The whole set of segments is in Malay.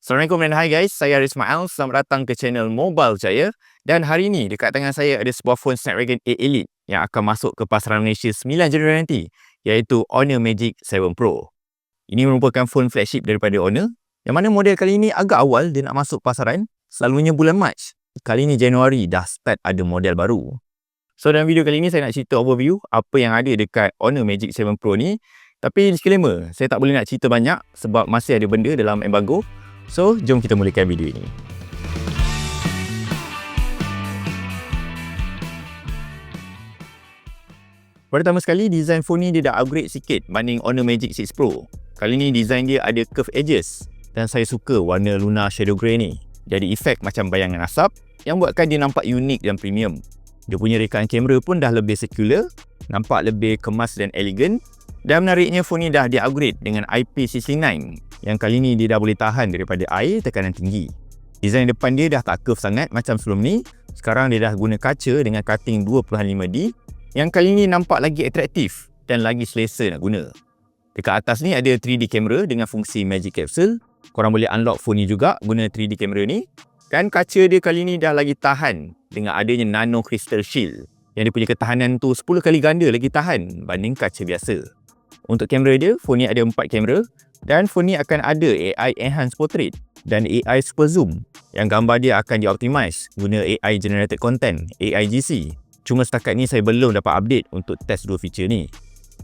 Assalamualaikum dan hai guys, saya Ismail. Selamat datang ke channel Mobile Jaya. Dan hari ini dekat tangan saya ada sebuah phone Snapdragon 8 Elite yang akan masuk ke pasaran Malaysia 9 Januari nanti, iaitu Honor Magic 7 Pro. Ini merupakan phone flagship daripada Honor, yang mana model kali ini agak awal dia nak masuk pasaran, selalunya bulan Mac. Kali ini Januari dah start ada model baru. So dalam video kali ini saya nak cerita overview apa yang ada dekat Honor Magic 7 Pro ni. Tapi disclaimer, saya tak boleh nak cerita banyak sebab masih ada benda dalam embargo. So, jom kita mulakan video ini. Pertama sekali, design phone ni dia dah upgrade sikit banding Honor Magic 6 Pro. Kali ni design dia ada curve edges dan saya suka warna lunar shadow grey ni. Jadi efek macam bayangan asap yang buatkan dia nampak unik dan premium. Dia punya rekaan kamera pun dah lebih circular, nampak lebih kemas dan elegan. Dan menariknya phone ni dah di-upgrade dengan IP69 yang kali ni dia dah boleh tahan daripada air tekanan tinggi. Design depan dia dah tak curve sangat macam sebelum ni. Sekarang dia dah guna kaca dengan cutting 2.5D yang kali ni nampak lagi atraktif dan lagi selesa nak guna. Dekat atas ni ada 3D kamera dengan fungsi Magic Capsule. Korang boleh unlock phone ni juga guna 3D kamera ni. Dan kaca dia kali ni dah lagi tahan dengan adanya nano crystal shield yang dia punya ketahanan tu 10 kali ganda lagi tahan banding kaca biasa. Untuk kamera dia, phone ni ada 4 kamera dan phone ni akan ada AI Enhanced Portrait dan AI Super Zoom yang gambar dia akan dioptimize guna AI Generated Content, AIGC. Cuma setakat ni saya belum dapat update untuk test dua feature ni.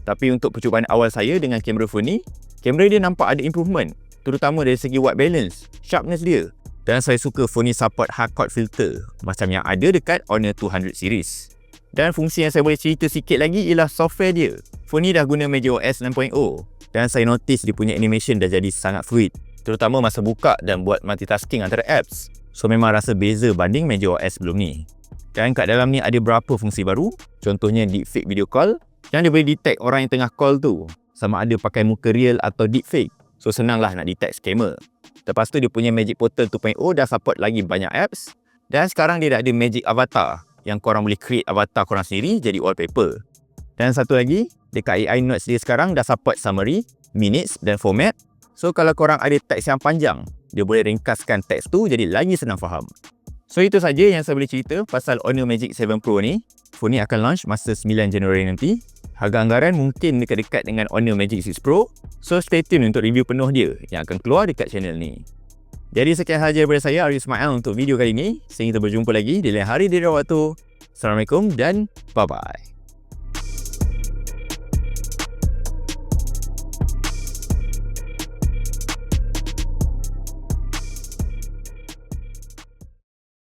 Tapi untuk percubaan awal saya dengan kamera phone ni, kamera dia nampak ada improvement, terutama dari segi white balance, sharpness dia. Dan saya suka phone ni support hardcore filter macam yang ada dekat Honor 200 series. Dan fungsi yang saya boleh cerita sikit lagi ialah software dia. Phone ni dah guna G OSS 6.0 dan saya notice dia punya animation dah jadi sangat fluid, terutama masa buka dan buat multitasking antara apps. So memang rasa beza banding G OS sebelum ni. Dan kat dalam ni ada beberapa fungsi baru, contohnya deepfake video call yang dia boleh detect orang yang tengah call tu sama ada pakai muka real atau deepfake. So senanglah nak detect scammer. Lepas tu dia punya Magic Portal 2.0 dah support lagi banyak apps. Dan sekarang dia dah ada Magic Avatar yang korang boleh create avatar korang sendiri jadi wallpaper. Dan satu lagi, dekat AI Notes dia sekarang dah support summary, minutes dan format. So kalau korang ada teks yang panjang, dia boleh ringkaskan teks tu jadi lagi senang faham. So itu saja yang saya boleh cerita pasal Honor Magic 7 Pro ni. Phone ni akan launch masa 9 Januari nanti. Harga anggaran mungkin dekat-dekat dengan Honor Magic 6 Pro. So stay tune untuk review penuh dia yang akan keluar dekat channel ni. Jadi sekian sahaja daripada saya, Ismail, untuk video kali ini. Sehingga kita berjumpa lagi di lain hari di lain waktu. Assalamualaikum dan bye-bye.